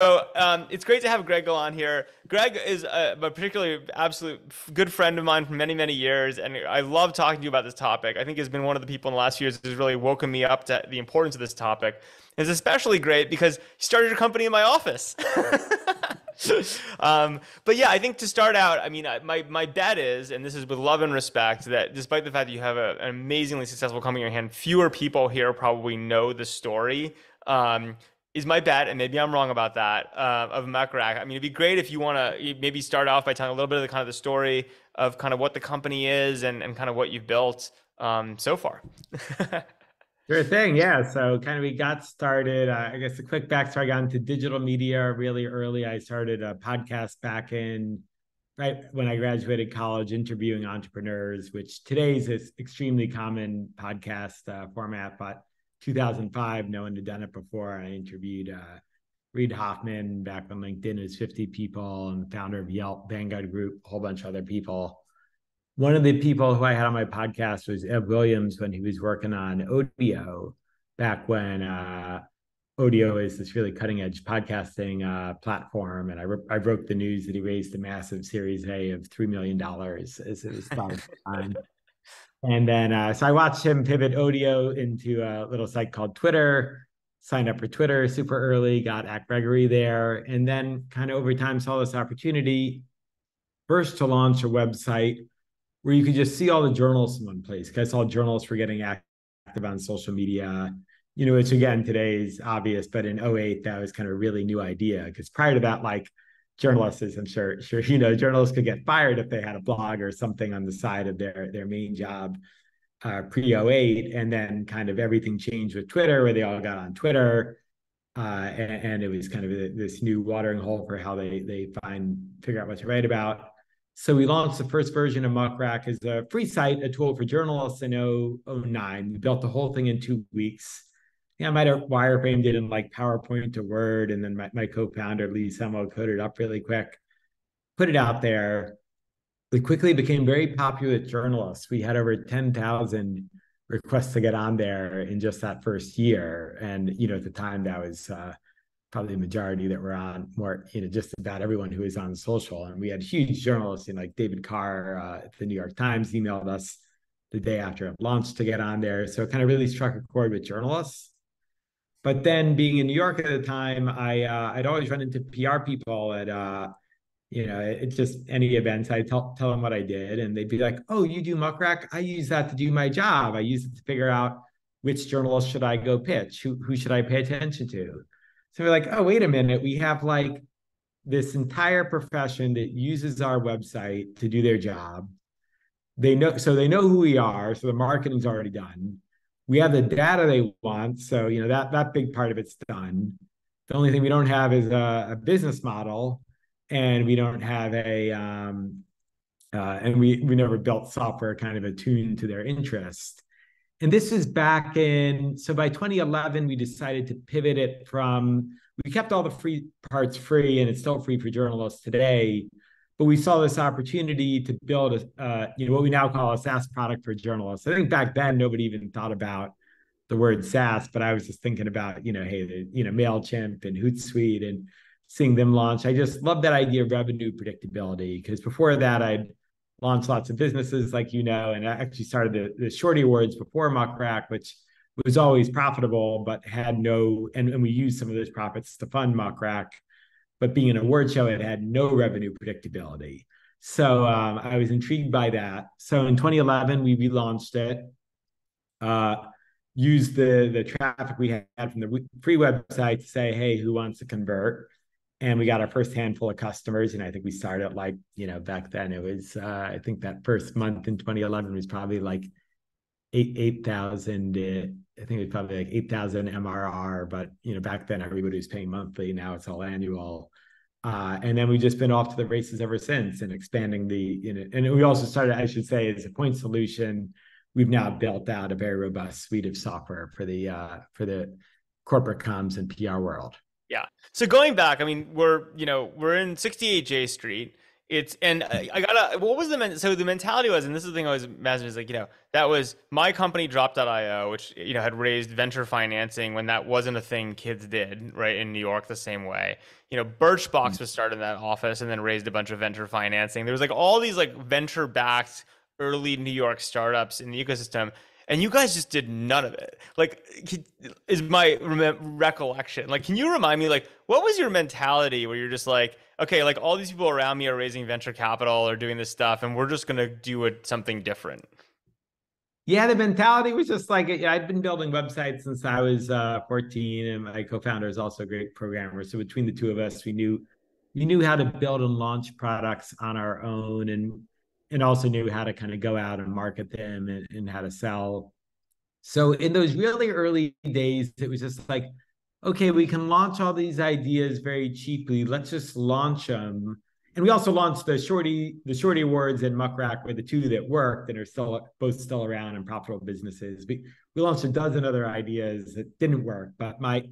It's great to have Greg on here. Greg is a particularly absolute good friend of mine for many, many years, and I love talking to you about this topic. I think he's been one of the people in the last few years who's really woken me up to the importance of this topic. It's especially great because he started a company in my office. But yeah, I think to start out, I mean, my bet is, and this is with love and respect, that despite the fact that you have an amazingly successful company in your hand, fewer people here probably know the story. Is my bet, and maybe I'm wrong about that, of Muck. I mean, it'd be great if you want to maybe start off by telling a little bit of the kind of the story of kind of what the company is and kind of what you've built so far. Sure thing. Yeah. So kind of we got started. I guess a quick backstory, I got into digital media really early. I started a podcast back in right when I graduated college, interviewing entrepreneurs, which today is this extremely common podcast format. But 2005, no one had done it before. I interviewed Reid Hoffman back when LinkedIn was 50 people and founder of Yelp, Vanguard Group, a whole bunch of other people. One of the people who I had on my podcast was Ed Williams when he was working on Odeo back when Odeo is this really cutting edge podcasting platform. And I broke the news that he raised a massive Series A of $3 million as it was starting. And then so I watched him pivot Odeo into a little site called Twitter, signed up for Twitter super early, got at Gregory there, and then kind of over time saw this opportunity first to launch a website where you could just see all the journalists in one place. Because all journalists were getting active on social media, which again, today is obvious, but in '08, that was kind of a really new idea. Because prior to that, like journalists, as I'm sure, journalists could get fired if they had a blog or something on the side of their main job pre '08. And then kind of everything changed with Twitter, where they all got on Twitter. And it was kind of this new watering hole for how they figure out what to write about. So we launched the first version of Muck as a free site, a tool for journalists in '09. We built the whole thing in 2 weeks. Yeah, I might have wireframed it in like PowerPoint to Word, and then my co-founder Lee Semo coded it up really quick, put it out there. We quickly became very popular with journalists. We had over 10,000 requests to get on there in just that first year, and at the time that was probably the majority that were on more, just about everyone who was on social. And we had huge journalists, like David Carr at the New York Times emailed us the day after it launched to get on there. So it kind of really struck a chord with journalists. But then being in New York at the time, I'd always run into PR people at, it's just any events. I tell them what I did, and they'd be like, "Oh, you do Muck? I use that to do my job. I use it to figure out which journalist should I go pitch, who should I pay attention to." So we're like, "Oh, wait a minute. We have like this entire profession that uses our website to do their job. They know who we are. So the marketing's already done. We have the data they want. So, that big part of it's done. The only thing we don't have is a business model, and we don't have and we never built software kind of attuned to their interest." And this is so by 2011, we decided to pivot it we kept all the free parts free, and it's still free for journalists today. But we saw this opportunity to build what we now call a SaaS product for journalists. I think back then, nobody even thought about the word SaaS, but I was just thinking about, hey, MailChimp and Hootsuite and seeing them launch. I just love that idea of revenue predictability, because before that, I'd launched lots of businesses, like, and I actually started the Shorty Awards before Muck, which was always profitable, but had and we used some of those profits to fund Muck. But being an award show, it had no revenue predictability. So I was intrigued by that. So in 2011, we relaunched it, used the traffic we had from the free website to say, "Hey, who wants to convert?" And we got our first handful of customers. And I think we started back then it was, I think that first month in 2011 was probably like 8,000. I think it was probably like 8,000 MRR, but back then everybody was paying monthly. Now it's all annual. And then we've just been off to the races ever since, and expanding and we also started, I should say, as a point solution. We've now built out a very robust suite of software for the corporate comms and PR world. Yeah. So going back, I mean, we're in 68 J Street I gotta, what was so the mentality was, and this is the thing I always imagine is like, that was my company Drop.io, which, had raised venture financing when that wasn't a thing kids did, right, in New York the same way. Birchbox was started in that office and then raised a bunch of venture financing. There was like all these like venture backed early New York startups in the ecosystem. And you guys just did none of it. Like, is my recollection. Like, can you remind me, like, what was your mentality where you're just like, okay, like all these people around me are raising venture capital or doing this stuff, and we're just gonna do something different. Yeah, the mentality was just like I'd been building websites since I was 14, and my co-founder is also a great programmer. So between the two of us, we knew how to build and launch products on our own, and also knew how to kind of go out and market them and how to sell. So in those really early days, it was just like, okay, we can launch all these ideas very cheaply. Let's just launch them. And we also launched the Shorty Awards and Muck were the two that worked and are still around and profitable businesses. We launched a dozen other ideas that didn't work. But my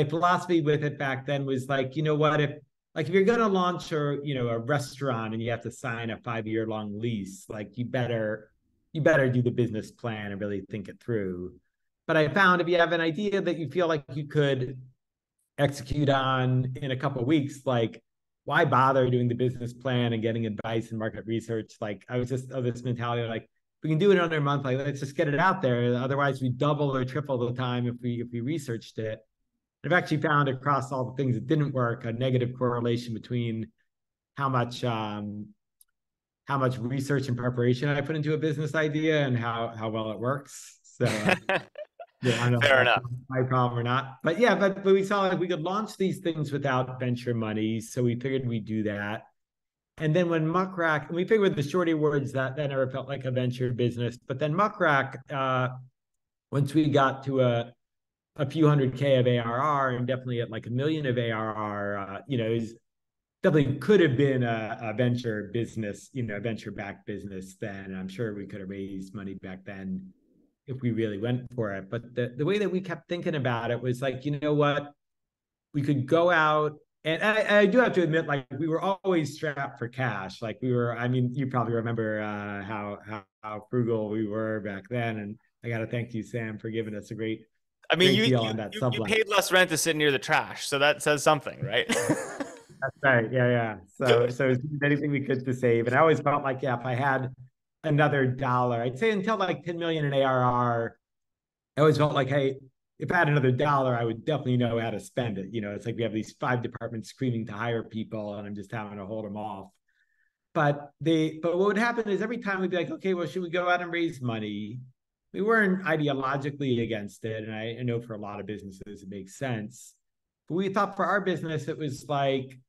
philosophy with it back then was like, you know what, if you're gonna launch a restaurant and you have to sign a 5 year long lease, like you better do the business plan and really think it through. But I found if you have an idea that you feel like you could execute on in a couple of weeks, like why bother doing the business plan and getting advice and market research? Like I was just of this mentality, like we can do it under a month, like let's just get it out there. Otherwise, we double or triple the time if we researched it. I've actually found across all the things that didn't work a negative correlation between how much how much research and preparation I put into a business idea and how well it works. So yeah, I don't know if Fair that's enough. my problem or not. But yeah, but we saw like we could launch these things without venture money. So we figured we'd do that. And then when Muckrack, and we figured with the Shorty Awards that never felt like a venture business. But then Muckrack, once we got to a few hundred K of ARR and definitely at like 1 million of ARR, is definitely could have been a venture business, a venture backed business then. I'm sure we could have raised money back then if we really went for it. But the way that we kept thinking about it was like, you know what? We could go out. And I do have to admit, like we were always strapped for cash. Like we were, I mean, you probably remember how frugal we were back then. And I got to thank you, Sam, for giving us a great I mean, great you deal you on that you sublet. paid less rent to sit near the trash, so that says something, right? That's right. Yeah, yeah. So it's anything we could to save. And I always felt like, yeah, if I had another dollar, I'd say until like 10 million in ARR, I always felt like, hey, if I had another dollar, I would definitely know how to spend it. It's like we have these 5 departments screaming to hire people, and I'm just having to hold them off. But what would happen is every time we'd be like, okay, well, should we go out and raise money? We weren't ideologically against it, and I know for a lot of businesses it makes sense. But we thought for our business, it was like,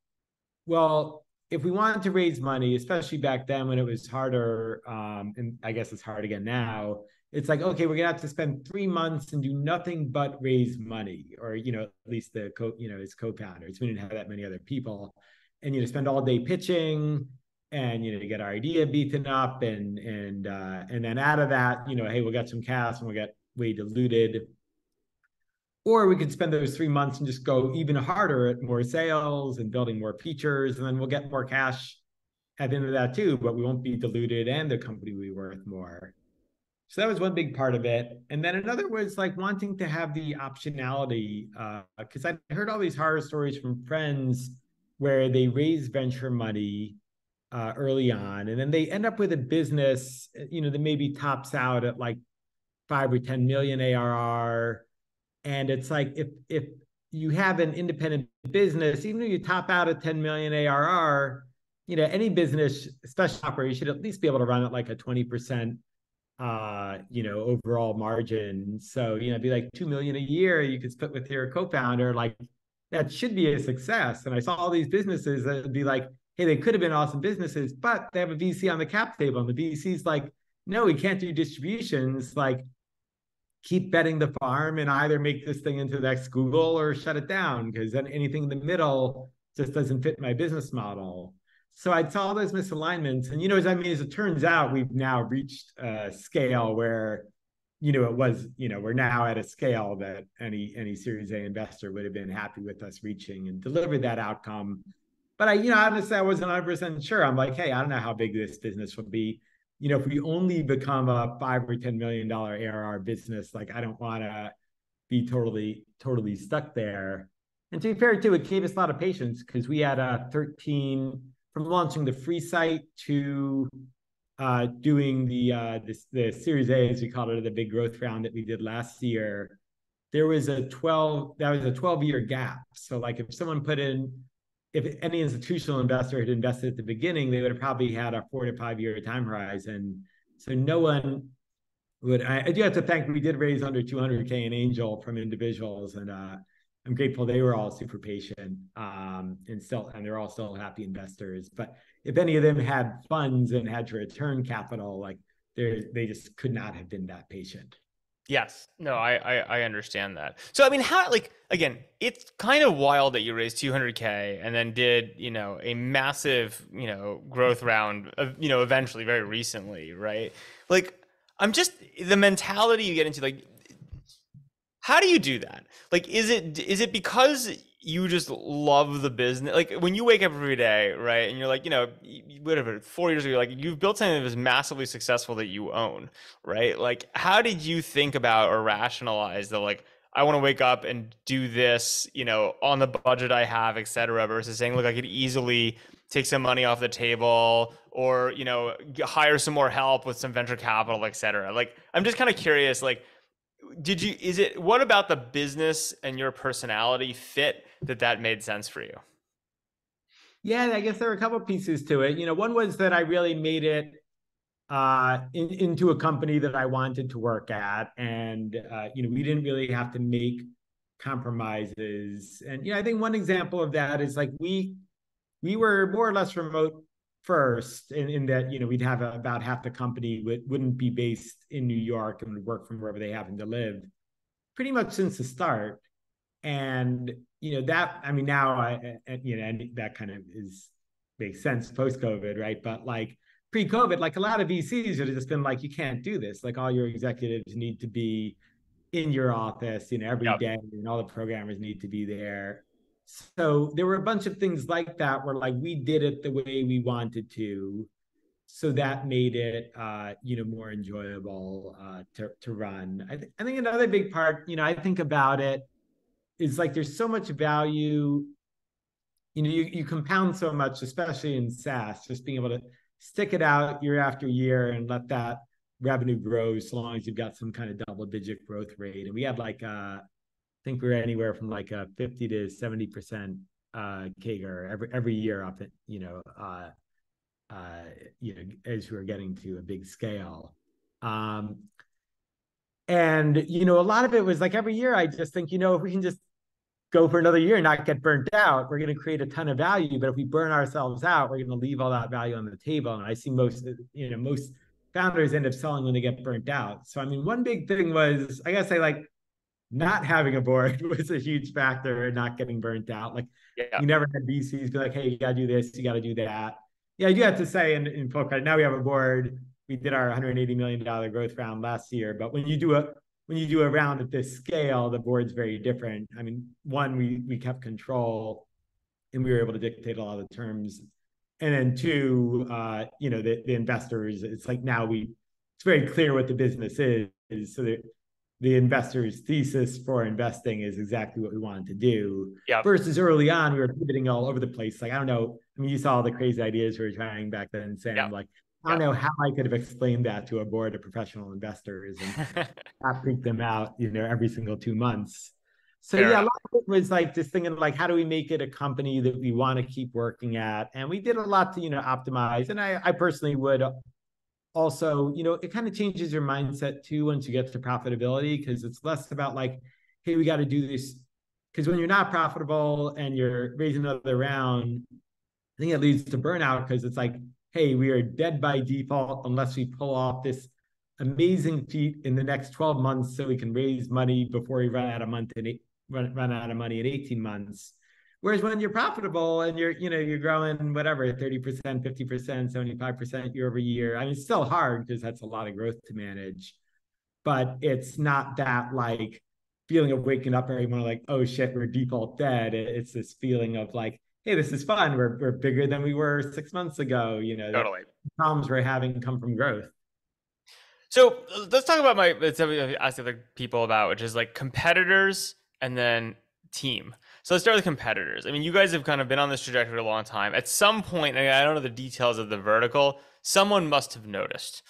well, if we wanted to raise money, especially back then when it was harder, and I guess it's hard again now, it's like, okay, we're gonna have to spend 3 months and do nothing but raise money, or at least his co-founders. We didn't have that many other people, and spend all day pitching, and get our idea beaten up, and then out of that, hey, we'll get some cash and we'll get way diluted, or we could spend those 3 months and just go even harder at more sales and building more features, and then we'll get more cash at the end of that too, but we won't be diluted and the company will be worth more. So that was one big part of it. And then another was like wanting to have the optionality, because I heard all these horror stories from friends where they raise venture money early on, and then they end up with a business, that maybe tops out at like 5 or 10 million ARR, and it's like if you have an independent business, even if you top out at 10 million ARR, any business, especially operator, should at least be able to run at like a 20% overall margin. So, it'd be like 2 million a year you could split with your co-founder. Like that should be a success. And I saw all these businesses that would be like, hey, they could have been awesome businesses, but they have a VC on the cap table. And the VC's like, no, we can't do distributions. Like, keep betting the farm and either make this thing into the next Google or shut it down, because then anything in the middle just doesn't fit my business model. So I saw all those misalignments. And, as it turns out, we've now reached a scale where, we're now at a scale that any Series A investor would have been happy with us reaching and deliver that outcome. but honestly, I wasn't 100% sure. I'm like, hey, I don't know how big this business will be. If we only become a 5 or $10 million ARR business, like I don't want to be totally stuck there. And to be fair, too, it gave us a lot of patience because we had 13 from launching the free site to doing the Series A, as we called it, the big growth round that we did last year. There was a 12-year gap. So like if any institutional investor had invested at the beginning, they would have probably had a 4 to 5 year time horizon. So no one would. I do have to thank. We did raise under 200K in angel from individuals, and I'm grateful they were all super patient, and they're all still happy investors. But if any of them had funds and had to return capital, like they just could not have been that patient. Yes. No, I understand that. So I mean, how like again, it's kind of wild that you raised 200K and then did, a massive, growth round of, eventually very recently, right? Like I'm just the mentality you get into like how do you do that? Like, is it because you just love the business? Like when you wake up every day, right? And you're like, whatever, 4 years ago, like you've built something that was massively successful that you own, right? Like, how did you think about or rationalize the like, I want to wake up and do this, on the budget I have, et cetera, versus saying, look, I could easily take some money off the table or, hire some more help with some venture capital, et cetera. Like, I'm just kind of curious, like, what about the business and your personality fit that made sense for you? Yeah, I guess there were a couple pieces to it. One was that I really made it into a company that I wanted to work at, and we didn't really have to make compromises. And I think one example of that is like we were more or less remote first, in that we'd have about half the company wouldn't be based in New York and would work from wherever they happen to live, pretty much since the start. And that, I mean, now and that kind of is makes sense post COVID, right? But like pre-COVID, like a lot of VCs would have just been like, you can't do this. Like all your executives need to be in your office, every Yep. day, and all the programmers need to be there. So there were a bunch of things like that where like we did it the way we wanted to. So that made it more enjoyable to run. I think another big part, I think about it is like there's so much value. You compound so much, especially in SaaS, just being able to stick it out year after year and let that revenue grow so long as you've got some kind of double-digit growth rate. And we had like I think we were anywhere from like a 50 to 70% CAGR every year up at as we were getting to a big scale. Um, and a lot of it was like every year I just think, if we can just go for another year and not get burnt out, we're going to create a ton of value. But if we burn ourselves out, we're going to leave all that value on the table. And I see most founders end up selling when they get burnt out. So I mean, one big thing was, I guess, like not having a board was a huge factor in not getting burnt out. Like Yeah. we never had VCs be like, hey, you got to do this, you got to do that. Yeah, I do have to say in full credit, now we have a board. We did our $180 million growth round last year. But when you do a round at this scale, the board's very different. I mean, one, we kept control and we were able to dictate a lot of the terms. And then two, the investors, it's like now it's very clear what the business is. So the investor's thesis for investing is exactly what we wanted to do. Yep. Versus early on, we were pivoting all over the place. Like, I don't know. I mean, you saw all the crazy ideas we were trying back then, Sam. Yep. Like, I don't Yep. know how I could have explained that to a board of professional investors and not freak them out, every single 2 months. So Fair yeah, a enough. lot of it was like just thinking like, how do we make it a company that we want to keep working at? And we did a lot to, optimize. And I personally would also, it kind of changes your mindset too once you get to profitability, because it's less about like, hey, we got to do this. Because when you're not profitable and you're raising another round, I think it leads to burnout because it's like, hey, we are dead by default unless we pull off this amazing feat in the next 12 months so we can raise money before we run out of money in 18 months. Whereas when you're profitable and you're growing whatever 30%, 50%, 75% year over year, I mean, it's still hard because that's a lot of growth to manage, but it's not that like feeling of waking up every morning like, oh shit, we're default dead. It's this feeling of like, hey, this is fun. We're bigger than we were 6 months ago. The Totally. problems we're having come from growth. So let's talk about something I asked other people about, which is like competitors and then team. So let's start with competitors. I mean, you guys have kind of been on this trajectory a long time. At some point, and I don't know the details of the vertical, someone must have noticed.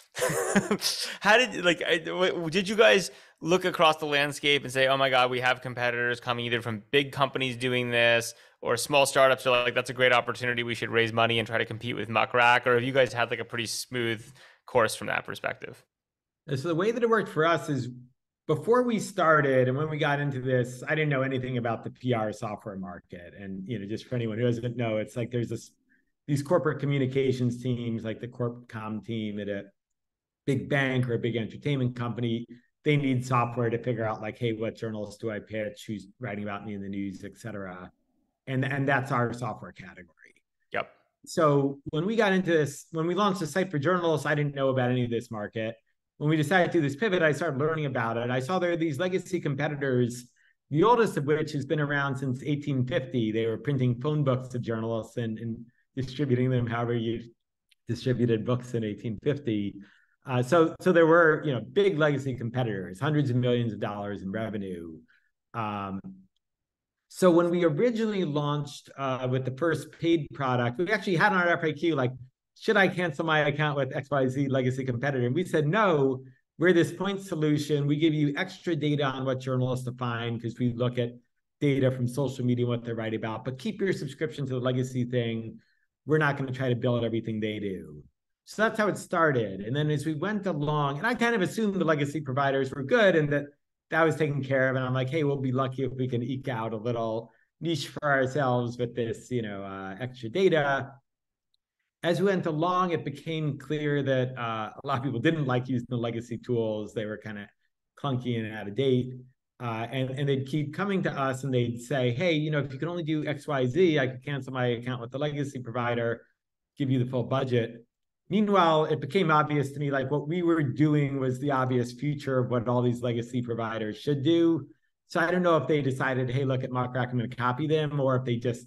How did you guys look across the landscape and say, "Oh my God, we have competitors coming either from big companies doing this or small startups are like, that's a great opportunity. We should raise money and try to compete with Muck?" Or have you guys had like a pretty smooth course from that perspective? And so the way that it worked for us is before we started and when we got into this, I didn't know anything about the PR software market. And just for anyone who doesn't know, it's like there's these corporate communications teams, like the corp com team at a big bank or a big entertainment company. They need software to figure out like, hey, what journalists do I pitch? Who's writing about me in the news, et cetera. And that's our software category. Yep. So when we got into this, when we launched the site for journalists, I didn't know about any of this market. When we decided to do this pivot, I started learning about it. I saw there are these legacy competitors, the oldest of which has been around since 1850. They were printing phone books of journalists and distributing them however you distributed books in 1850. So there were big legacy competitors, hundreds of millions of dollars in revenue. Um, so when we originally launched with the first paid product, we actually had on our FAQ like, should I cancel my account with XYZ legacy competitor? And we said, no, we're this point solution. We give you extra data on what journalists to find because we look at data from social media, what they're writing about, but keep your subscription to the legacy thing. We're not going to try to build everything they do. So that's how it started. And then as we went along, and I kind of assumed the legacy providers were good and that was taken care of. And I'm like, hey, we'll be lucky if we can eke out a little niche for ourselves with this, extra data. As we went along, it became clear that a lot of people didn't like using the legacy tools. They were kind of clunky and out of date. And they'd keep coming to us and they'd say, hey, if you can only do XYZ, I could cancel my account with the legacy provider, give you the full budget. Meanwhile, it became obvious to me like what we were doing was the obvious future of what all these legacy providers should do. So I don't know if they decided, hey, look at Muck, I'm going to copy them, or if they just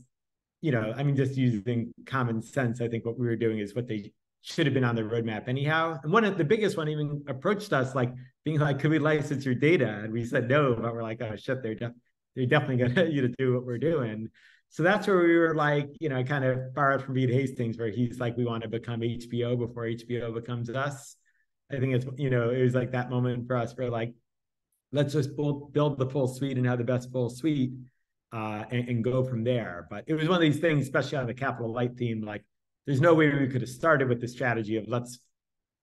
just using common sense, I think what we were doing is what they should have been on the roadmap anyhow. And one of the biggest one even approached us like being like, could we license your data? And we said no, but we're like, oh shit, they're definitely gonna do what we're doing. So that's where we were like, kind of borrowed from Reed Hastings, where he's like, we want to become HBO before HBO becomes us. I think it's, it was like that moment for us where like, let's just build the full suite and have the best full suite and go from there. But it was one of these things, especially on the capital light theme, like there's no way we could have started with the strategy of let's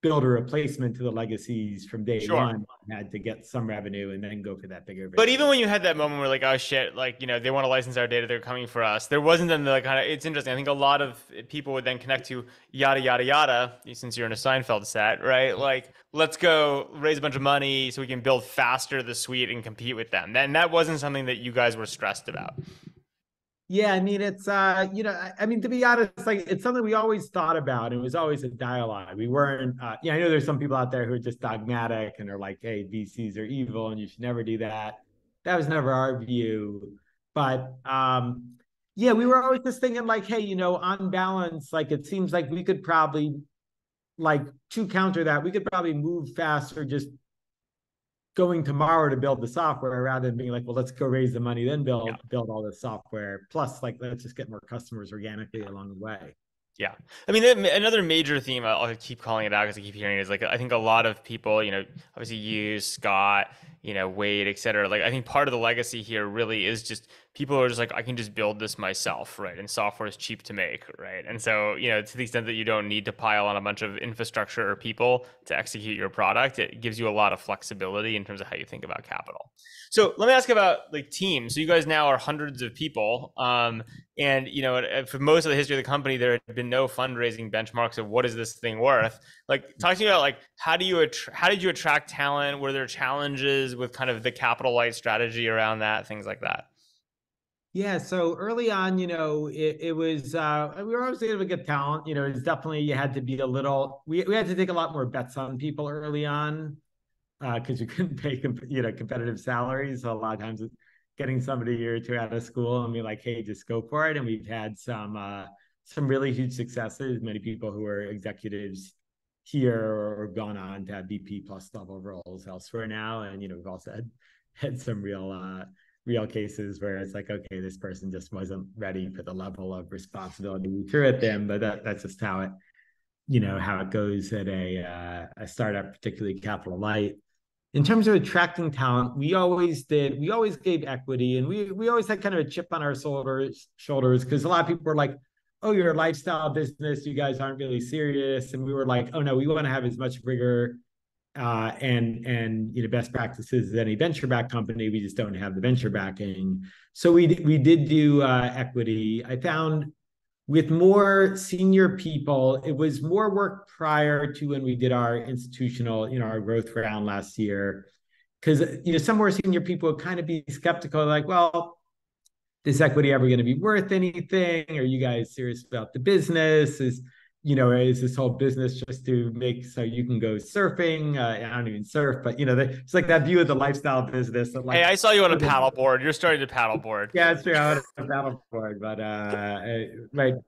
build a replacement to the legacies from day Sure. one. Had to get some revenue and then go for that bigger But vision. even when you had that moment where like, oh shit, like, they want to license our data, they're coming for us. There wasn't then the like, kind of, it's interesting. I think a lot of people would then connect to yada, yada, yada, since you're in a Seinfeld set, right? Like, let's go raise a bunch of money so we can build faster the suite and compete with them. And that wasn't something that you guys were stressed about. Yeah, I mean, it's to be honest, like it's something we always thought about. It was always a dialogue. We weren't, I know there's some people out there who are just dogmatic and are like, hey, VCs are evil and you should never do that. That was never our view. But yeah, we were always just thinking like, hey, on balance, like it seems like we could probably like to counter that, we could probably move faster just going tomorrow to build the software rather than being like, well, let's go raise the money, then Yeah. build all the software. Plus, like, let's just get more customers organically along the way. Yeah. I mean, another major theme, I'll keep calling it out because I keep hearing it, is like, I think a lot of people, obviously you, Scott, Wade, et cetera. Like, I think part of the legacy here really is just people are just like, I can just build this myself, right? And software is cheap to make, right? And so, to the extent that you don't need to pile on a bunch of infrastructure or people to execute your product, it gives you a lot of flexibility in terms of how you think about capital. So let me ask about like teams. So you guys now are hundreds of people. And for most of the history of the company, there had been no fundraising benchmarks of what is this thing worth. Like, talk to me about like how did you attract talent? Were there challenges with kind of the capital light strategy around that, things like that? Yeah, so early on, it was we were always able to get talent. It's definitely you had to be a little. We had to take a lot more bets on people early on because you couldn't pay competitive salaries. So a lot of times getting somebody a year or two out of school and be like, hey, just go for it. And we've had some really huge successes. Many people who are executives here or gone on to have VP plus level roles elsewhere now. And we've also had some real cases where it's like, okay, this person just wasn't ready for the level of responsibility we threw at them, but that's just how it goes at a startup, particularly capital light. In terms of attracting talent, we always gave equity, and we always had kind of a chip on our shoulders because a lot of people were like, oh, you're a lifestyle business, you guys aren't really serious. And we were like, oh no, we want to have as much rigor and best practices as any venture back company. We just don't have the venture backing. So we did do equity. I found with more senior people, it was more work prior to when we did our institutional, our growth round last year. Because, some more senior people would kind of be skeptical, like, well, is equity ever going to be worth anything? Are you guys serious about the business? Is this whole business just to make so you can go surfing? I don't even surf, but it's like that view of the lifestyle business that Hey, like, I saw you on a paddleboard. You're starting to paddleboard. yeah, it's true. I would have paddleboard, but I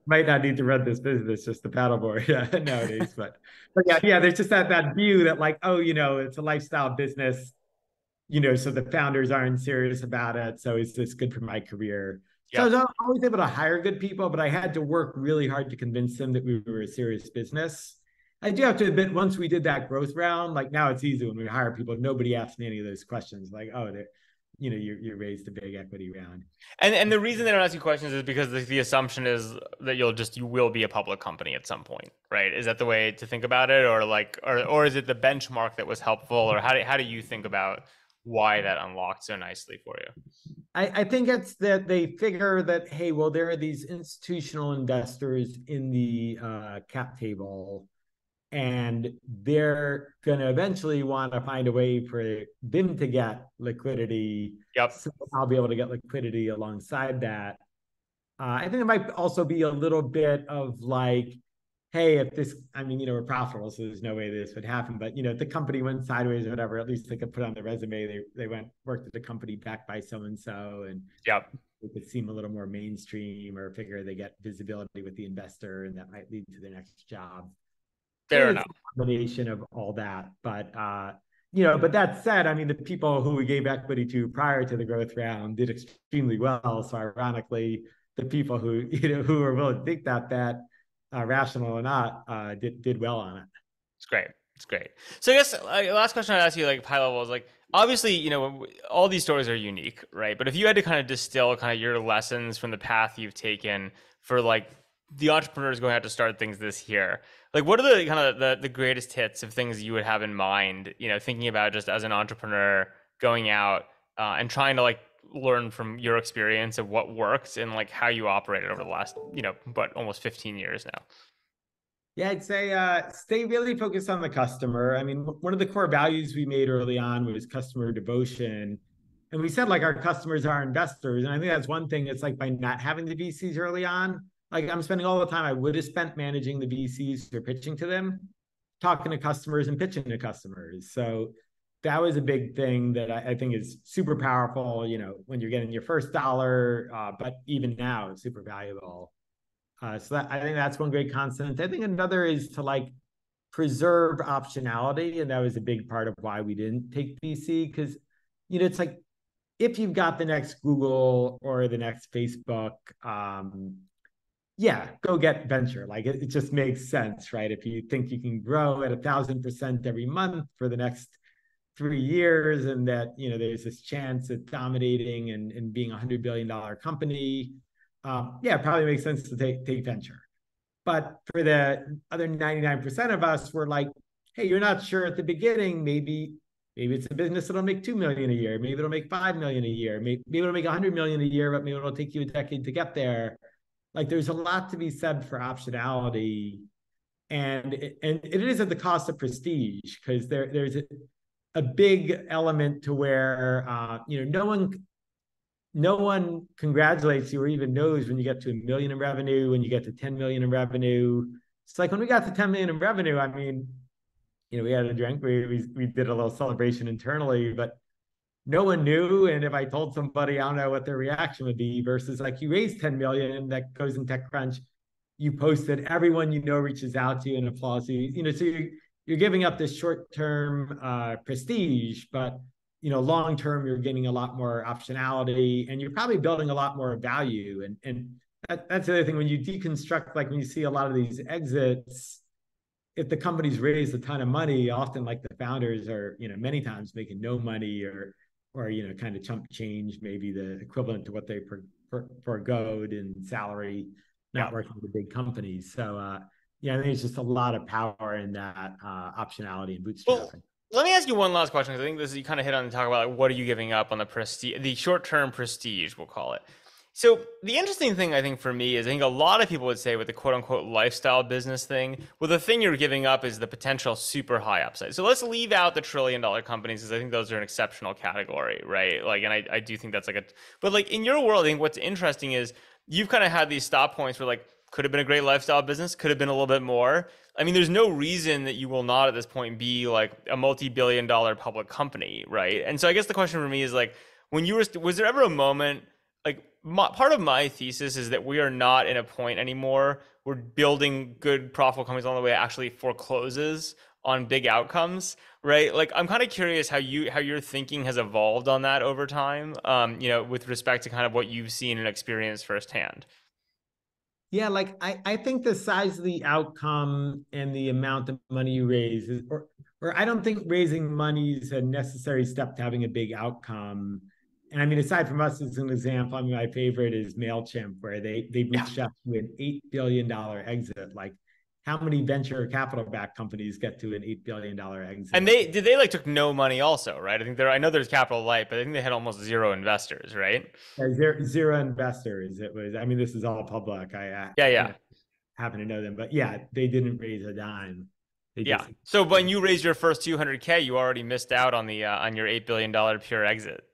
might not need to run this business just the paddleboard nowadays. But yeah, there's just that view that like, oh, it's a lifestyle business, so the founders aren't serious about it. So is this good for my career? So I Yep. was always able to hire good people, but I had to work really hard to convince them that we were a serious business. I do have to admit, once we did that growth round, like now it's easy when we hire people. Nobody asks me any of those questions. Like, oh, you raised a big equity round. And the reason they don't ask you questions is because the assumption is that you will be a public company at some point, right? Is that the way to think about it, or like, or is it the benchmark that was helpful, or how do you think about why that unlocked so nicely for you? I think it's that they figure that, hey, well, there are these institutional investors in the cap table, and they're going to eventually want to find a way for them to get liquidity. Yep. So I'll be able to get liquidity alongside that. I think it might also be a little bit of like, hey, if this, I mean, we're profitable, so there's no way this would happen. But if the company went sideways or whatever, at least they could put on the resume they worked at the company backed by so and so, and Yep. it could seem a little more mainstream, or figure they get visibility with the investor, and that might lead to their next job. I Fair think it's enough. a combination of all that, but that said, I mean, the people who we gave equity to prior to the growth round did extremely well. So ironically, the people who are willing to take that bet, rational or not, did well on it. It's great. It's great. So I guess last question I'd ask you, like high level, is like obviously all these stories are unique, right? But if you had to kind of distill kind of your lessons from the path you've taken for like the entrepreneurs going out to start things this year, like what are the kind of the greatest hits of things you would have in mind? Thinking about just as an entrepreneur going out and trying to like learn from your experience of what works and like how you operated over the last but almost 15 years now. Yeah, I'd say stay really focused on the customer. I mean, one of the core values we made early on was customer devotion. And we said like our customers are investors. And I think that's one thing. It's like by not having the VCs early on, like I'm spending all the time I would have spent managing the VCs or pitching to them, talking to customers and pitching to customers. So that was a big thing that I think is super powerful, when you're getting your first dollar, but even now it's super valuable. I think that's one great constant. I think another is to like preserve optionality, and that was a big part of why we didn't take VC, because it's like if you've got the next Google or the next Facebook, yeah, go get venture. Like it just makes sense, right? If you think you can grow at 1,000% every month for the next 3 years, and that there's this chance at dominating and being $100 billion company, yeah, it probably makes sense to take venture. But for the other 99% of us, we're like, hey, you're not sure at the beginning. Maybe it's a business that'll make 2 million a year. Maybe it'll make 5 million a year. Maybe it'll make 100 million a year, but maybe it'll take you a decade to get there. Like there's a lot to be said for optionality, and it is at the cost of prestige, because there's a big element to where no one congratulates you or even knows when you get to 1 million in revenue, when you get to 10 million in revenue. It's like when we got to 10 million in revenue, I mean, we had a drink, we did a little celebration internally, but no one knew. And if I told somebody, I don't know what their reaction would be versus like you raise 10 million that goes in TechCrunch, you post it, everyone you know reaches out to you and applauds you. So you're giving up this short-term prestige, but long-term, you're getting a lot more optionality and you're probably building a lot more value. And that's the other thing when you deconstruct, like when you see a lot of these exits, if the company's raised a ton of money, often like the founders are, many times making no money or kind of chump change, maybe the equivalent to what they foregoed in salary, Yeah. not working with big companies. So, yeah, I think it's just a lot of power in that optionality and Well, bootstrapping. let me ask you one last question because I think this you kind of hit on and talk about like what are you giving up on the prestige, the short-term prestige, we'll call it. So the interesting thing I think for me is I think a lot of people would say with the quote unquote lifestyle business thing, well, the thing you're giving up is the potential super high upside. So let's leave out the trillion-dollar companies because I think those are an exceptional category, right? Like, and I do think that's like but like in your world, I think what's interesting is you've kind of had these stop points where like could have been a great lifestyle business, could have been a little bit more. I mean, there's no reason that you will not at this point be like a multi-billion dollar public company, right? And so I guess the question for me is like, when you were, was there ever a moment, like part of my thesis is that we are not in a point anymore. We're building good, profitable companies along the way actually forecloses on big outcomes, right? Like I'm kind of curious how your thinking has evolved on that over time, with respect to kind of what you've seen and experienced firsthand. Yeah, like I think the size of the outcome and the amount of money you raise or I don't think raising money is a necessary step to having a big outcome. And I mean, aside from us as an example, I mean, my favorite is MailChimp, where they Yeah. bootstrapped to an $8 billion exit. Like, how many venture capital backed companies get to an $8 billion And exit? they like took no money also, right? I think I know there's capital light, but I think they had almost zero investors, right? Zero investors. It was, I mean, this is all public. I Yeah, yeah. happen to know them, but yeah, they didn't raise a dime. They Yeah. just So when you raised your first 200K, you already missed out on the on your $8 billion pure exit.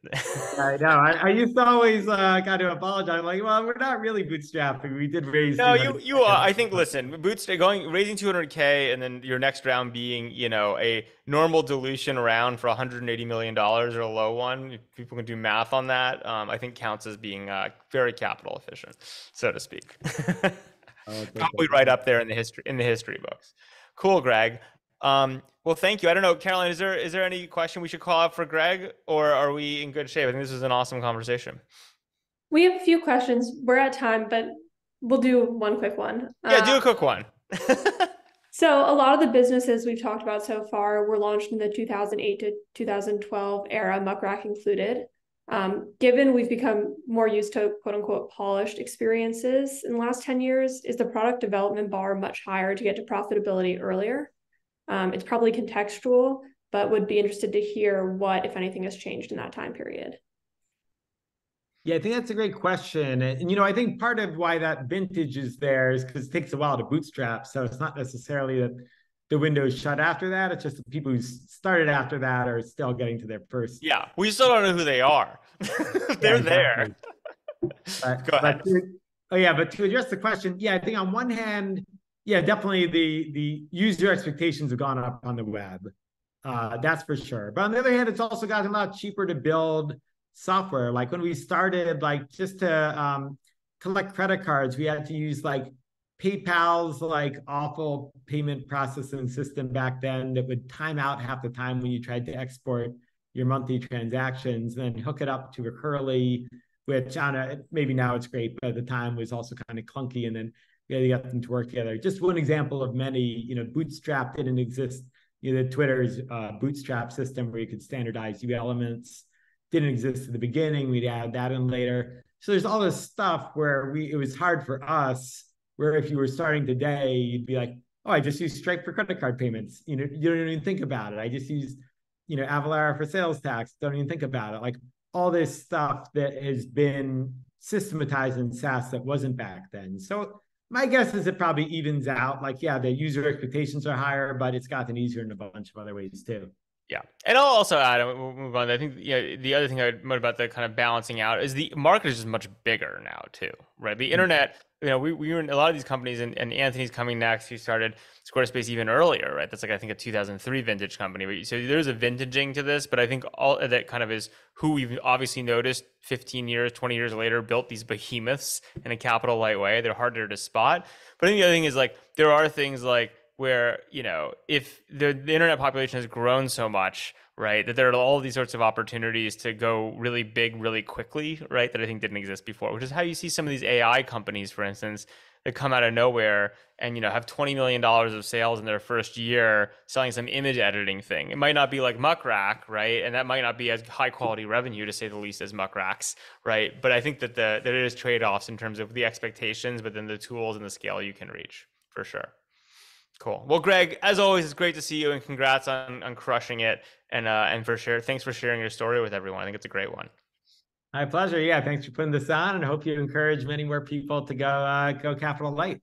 I know. I used to always kind of apologize. I'm like, well, we're not really bootstrapping. We did raise No, 200. you are. I think listen, raising 200K and then your next round being, a normal dilution round for $180 million or a low one. If people can do math on that, I think counts as being very capital efficient, so to speak. Oh, it's Probably okay. right up there in the history books. Cool, Greg. Well, thank you. I don't know, Caroline, is there any question we should call out for Greg, or are we in good shape? I think this was an awesome conversation. We have a few questions. We're at time, but we'll do one quick one. Yeah, do a quick one. So a lot of the businesses we've talked about so far were launched in the 2008 to 2012 era, Muck included. Given we've become more used to quote unquote polished experiences in the last 10 years, is the product development bar much higher to get to profitability earlier? It's probably contextual, but would be interested to hear what, if anything, has changed in that time period. Yeah, I think that's a great question. And I think part of why that vintage is there is because it takes a while to bootstrap. So it's not necessarily that the window is shut after that. It's just the people who started after that are still getting to their first. Yeah, we still don't know who they are. Yeah, They're there. exactly. But Go ahead. but to address the question, yeah, I think on one hand, yeah, definitely the user expectations have gone up on the web. That's for sure. But on the other hand, it's also gotten a lot cheaper to build software. Like when we started, like just to collect credit cards, we had to use like PayPal's like awful payment processing system back then that would time out half the time when you tried to export your monthly transactions, then hook it up to a Curly, which on maybe now it's great, but at the time was also kind of clunky. And then you got them to work together. Just one example of many. Bootstrap didn't exist. The Twitter's Bootstrap system where you could standardize U elements didn't exist at the beginning. We'd add that in later. So there's all this stuff where it was hard for us, where if you were starting today, you'd be like, oh, I just use Stripe for credit card payments. You don't even think about it. I just use, Avalara for sales tax. Don't even think about it. Like all this stuff that has been systematized in SaaS that wasn't back then. So my guess is it probably evens out. Like, yeah, the user expectations are higher, but it's gotten easier in a bunch of other ways too. Yeah. And I'll also add, and we'll move on. I think the other thing I would note about the kind of balancing out is the market is just much bigger now too, right? The internet, we were in a lot of these companies, and Anthony's coming next, who started Squarespace even earlier, right? That's like, I think, a 2003 vintage company. So there's a vintaging to this, but I think all that kind of is who we've obviously noticed 15 years, 20 years later, built these behemoths in a capital light way. They're harder to spot. But I think the other thing is, like, there are things like where, if the internet population has grown so much, right, that there are all these sorts of opportunities to go really big really quickly, right, that I think didn't exist before, which is how you see some of these AI companies, for instance, that come out of nowhere and have $20 million of sales in their first year selling some image editing thing. It might not be like Muck, right, and that might not be as high quality revenue, to say the least, as Muck, right, but I think that there is trade-offs in terms of the expectations, but then the tools and the scale you can reach, for sure. Cool. Well, Greg, as always, it's great to see you, and congrats on crushing it. And for sure, thanks for sharing your story with everyone. I think it's a great one. My pleasure. Yeah, thanks for putting this on, and I hope you encourage many more people to go capital light.